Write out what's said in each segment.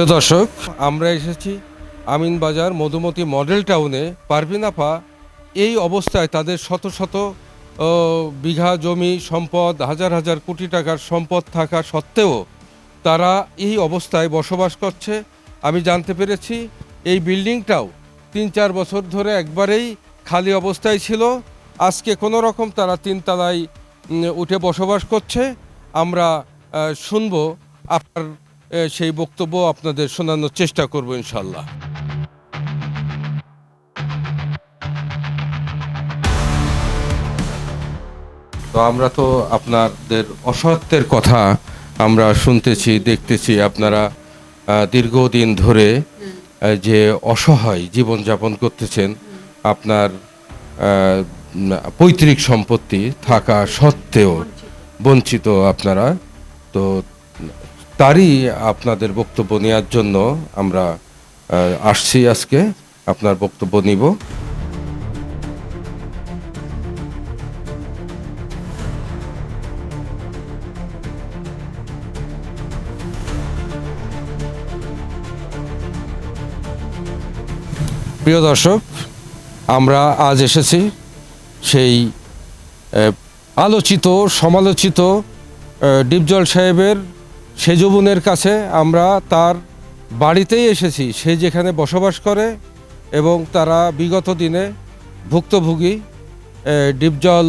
প্রিয় দর্শক, আমরা এসেছি আমিনবাজার মধুমতি মডেল টাউনে। পারভিন আপা এই অবস্থায় তাদের শত শত বিঘা জমি সম্পদ, হাজার হাজার কোটি টাকার সম্পদ থাকা সত্ত্বেও তারা এই অবস্থায় বসবাস করছে। আমি জানতে পেরেছি এই বিল্ডিংটাও 3-4 বছর ধরে একবারেই খালি অবস্থায় ছিল। আজকে কোনো রকম তারা 3 তলায় উঠে বসবাস করছে। আমরা শুনবো আপনার সেই বক্তব্য আপনাদের শোনানোর চেষ্টা করব ইনশাল্লাহ। তো আমরা তো আপনাদের অসহায়ত্বের কথা আমরা শুনতেছি, দেখতেছি। আপনারা দীর্ঘদিন ধরে যে অসহায় জীবনযাপন করতেছেন, আপনার পৈতৃক সম্পত্তি থাকা সত্ত্বেও বঞ্চিত আপনারা। তো তারই আপনাদের বক্তব্য নেওয়ার জন্য আমরা আসছি আজকে, আপনার বক্তব্য নিব। প্রিয় দর্শক, আমরা আজ এসেছি সেই আলোচিত সমালোচিত ডিপজল সাহেবের সেজবনের কাছে। আমরা তার বাড়িতেই এসেছি, সে যেখানে বসবাস করে, এবং তারা বিগত দিনে ভুক্তভোগী ডিপজল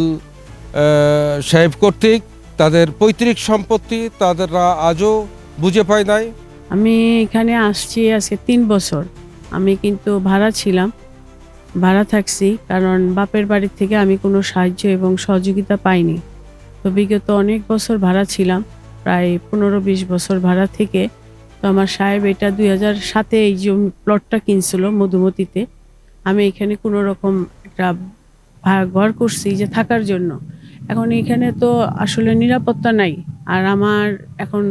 সাহেব কর্তৃক তাদের পৈতৃক সম্পত্তি তাদেররা আজও বুঝে পায় নাই। আমি এখানে আসছি আজকে 3 বছর। আমি কিন্তু ভাড়া ছিলাম, ভাড়া থাকছি, কারণ বাপের বাড়ি থেকে আমি কোনো সাহায্য এবং সহযোগিতা পাইনি। তো বিগত অনেক বছর ভাড়া ছিলাম, প্রায় 15-20 বছর ভাড়া থেকে। তো আমার সাহেব এটা 2007-এ এই যে প্লটটা কিনছিল মধুমতিতে। আমি এখানে কোনো রকম একটা ঘর করছি যে থাকার জন্য। এখন এখানে তো আসলে নিরাপত্তা নাই। আর আমার এখন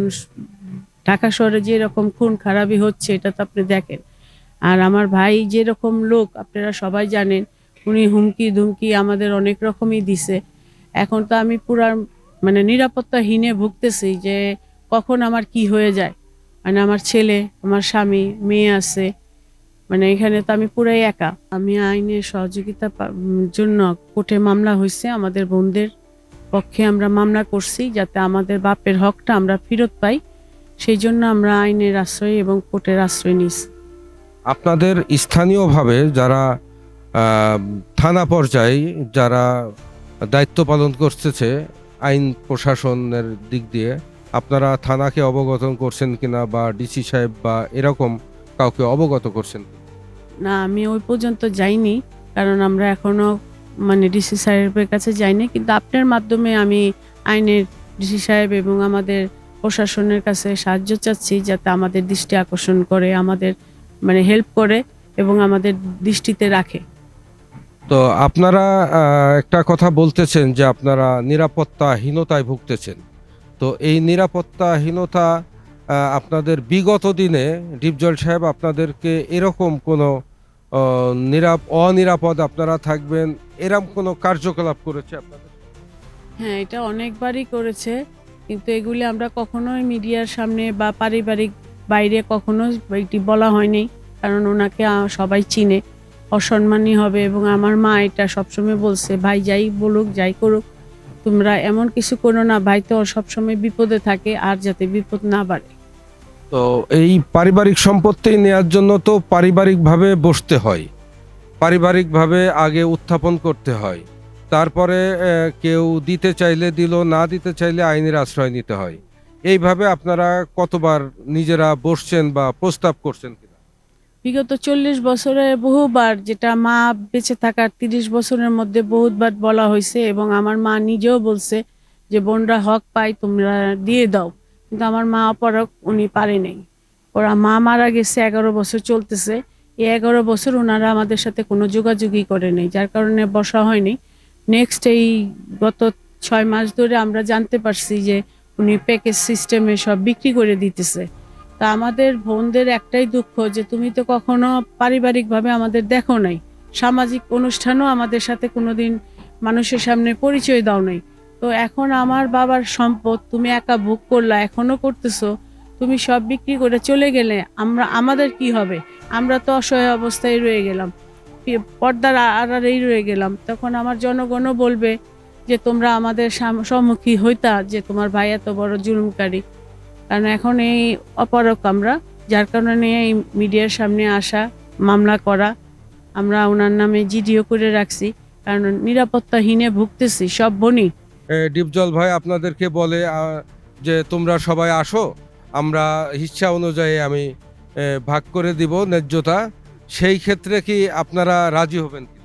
ঢাকা শহরে যেরকম খুন খারাপি হচ্ছে এটা তো আপনি দেখেন। আর আমার ভাই যেরকম লোক আপনারা সবাই জানেন, উনি হুমকি ধুমকি আমাদের অনেক রকমই দিছে। এখন তো আমি পুরা নিরাপত্তাহীনে ভুগতেছি যে কখন আমার কি হয়ে যায়। আমার ছেলে, আমার স্বামী, মেয়ে আছে, এখানে তো আমি পুরাই একা। আমি আইনের সহযোগিতা জন্য কোর্টে মামলা হয়েছে, আমাদের বোনদের পক্ষে আমরা মামলা করছি যাতে আমাদের বাপের হকটা আমরা ফেরত পাই। সেই জন্য আমরা আইনের আশ্রয় এবং কোর্টের আশ্রয় নিছি। আপনাদের স্থানীয়ভাবে যারা থানা পর্যায়ে যারা দায়িত্ব পালন করতেছে আইন প্রশাসনের দিক দিয়ে, আপনারা থানাকে অবগত করছেন কিনা, বা ডিসি সাহেব বা এরকম কাউকে অবগত করছেন? না, আমি ওই পর্যন্ত যাইনি, কারণ আমরা এখনো ডিসি সাহেবের কাছে যাইনি। কিন্তু আপনার মাধ্যমে আমি আইনের ডিসি সাহেব এবং আমাদের প্রশাসনের কাছে সাহায্য চাচ্ছি, যাতে আমাদের দৃষ্টি আকর্ষণ করে, আমাদের হেল্প করে এবং আমাদের দৃষ্টিতে রাখে। তো আপনারা একটা কথা বলতেছেন যে আপনারা নিরাপত্তাহীনতায় ভুগতেছেন। তো এই নিরাপত্তাহীনতা আপনাদের বিগত দিনে ডিপজল সাহেব আপনাদেরকে এরকম কোনো অনিরাপদ আপনারা থাকবেন এরকম কোনো কার্যকলাপ করেছে আপনাদের? হ্যাঁ, এটা অনেকবারই করেছে, কিন্তু এগুলি আমরা কখনোই মিডিয়ার সামনে বা পারিবারিক বাইরে কখনো এটি বলা হয়নি, কারণ ওনাকে সবাই চিনে, অসম্মানী হবে। এবং আমার মা এটা সবসময় বলছে, ভাই যাই বলুক যাই করুক, তোমরা এমন কিছু করো না, ভাই তো সবসময় বিপদে থাকে, আর যাতে বিপদ না বাড়ে। তো এই পারিবারিক সম্পত্তি নেয়ার জন্য তো পারিবারিকভাবে বসতে হয়, পারিবারিকভাবে আগে উত্থাপন করতে হয়, তারপরে কেউ দিতে চাইলে দিল, না দিতে চাইলে আইনের আশ্রয় নিতে হয়। এইভাবে আপনারা কতবার নিজেরা বসছেন বা প্রস্তাব করছেন কিনা? বিগত 40 বছরে বহুবার, যেটা মা বেঁচে থাকার 30 বছরের মধ্যে বহুতবার বলা হয়েছে, এবং আমার মা নিজেও বলছে যে বোনরা হক পাই, তোমরা দিয়ে দাও। কিন্তু আমার মা অপারক, উনি পারে নাই। ওরা মা মারা গেছে, 11 বছর চলতেছে। এই 11 বছর ওনারা আমাদের সাথে কোনো যোগাযোগই করে নেই, যার কারণে বসা হয়নি। নেক্সট এই গত 6 মাস ধরে আমরা জানতে পারছি যে উনি প্যাকেজ সিস্টেমে সব বিক্রি করে দিতেছে। তা আমাদের বোনদের একটাই দুঃখ যে তুমি তো কখনো পারিবারিকভাবে আমাদের দেখো নাই, সামাজিক অনুষ্ঠানও আমাদের সাথে কোনোদিন মানুষের সামনে পরিচয় দাও নাই। তো এখন আমার বাবার সম্পদ তুমি একা ভোগ করলা, এখনো করতেছো। তুমি সব বিক্রি করে চলে গেলে আমাদের কি হবে? আমরা তো অসহায় অবস্থায় রয়ে গেলাম, পর্দার আড়ালেই রয়ে গেলাম। তখন আমার জনগণও বলবে যে তোমরা আমাদের সম্মুখীন হইতা যে তোমার ভাই এত বড় জুলুমকারী। কারণ এখন এই অপারক আমরা, যার কারণে এই মিডিয়ার সামনে আসা, মামলা করা। আমরা ওনার নামে জিডিও করে রাখছি, কারণ নিরাপত্তাহীনে ভুগতেছি সব বনি। ডিপজল ভাই আপনাদেরকে বলে যে তোমরা সবাই আসো, আমরা ইচ্ছা অনুযায়ী আমি ভাগ করে দিব ন্যায্যতা। সেই ক্ষেত্রে কি আপনারা রাজি হবেন কি?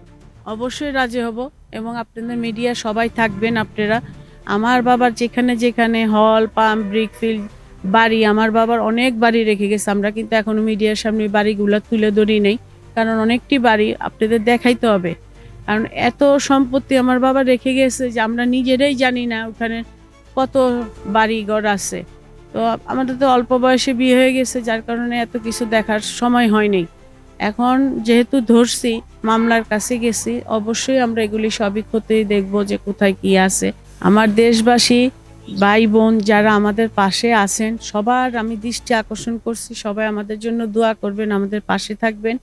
অবশ্যই রাজি হব, এবং আপনাদের মিডিয়া সবাই থাকবেন আপনারা। আমার বাবার যেখানে যেখানে হল, পাম্প, ব্রিকফিল্ড, বাড়ি, আমার বাবার অনেক বাড়ি রেখে গেছে। আমরা কিন্তু এখনো মিডিয়ার সামনে বাড়িগুলো তুলে ধরি নেই, কারণ অনেকটি বাড়ি আপনাদের দেখাইতে হবে। কারণ এত সম্পত্তি আমার বাবা রেখে গেছে যে আমরা নিজেরাই জানি না ওখানে কত বাড়ি ঘর আছে। তো আমাদের তো অল্প বয়সে বিয়ে হয়ে গেছে, যার কারণে এত কিছু দেখার সময় হয়নি। এখন যেহেতু ধরছি, মামলার কাছে গেছি, অবশ্যই আমরা এগুলি সবই খতিয়ে দেখব যে কোথায় কি আছে। আমার দেশবাসী, ভাই বোন যারা আমাদের পাশে আছেন, সবার আমি দৃষ্টি আকর্ষণ করছি, সবাই আমাদের জন্য দোয়া করবেন, আমাদের পাশে থাকবেন।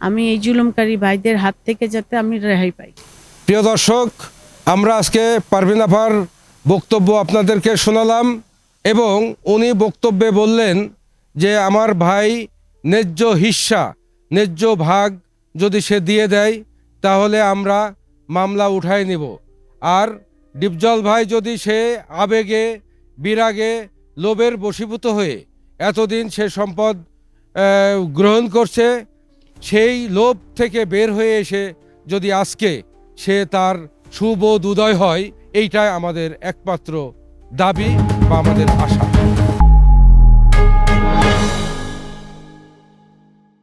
আমি এই জুলুমকারী ভাইদের হাত থেকে যাতে আমি রেহাই পাই। প্রিয় দর্শক, আমরা আজকে পারভিন আপার বক্তব্য আপনাদেরকে শোনালাম, এবং উনি বক্তব্যে বললেন যে আমার ভাই ন্যায্য হিস্সা, ন্যায্য ভাগ যদি সে দিয়ে দেয় তাহলে আমরা মামলা উঠাই নিব। আর ডিপজল ভাই যদি সে আবেগে, বিরাগে, লোভের বশীভূত হয়ে এতদিন সে সম্পদ গ্রহণ করছে, সেই লোভ থেকে বের হয়ে এসে যদি আজকে সে তার সুবোধ উদয় হয়, এইটাই আমাদের একমাত্র দাবি বা আমাদের আশা।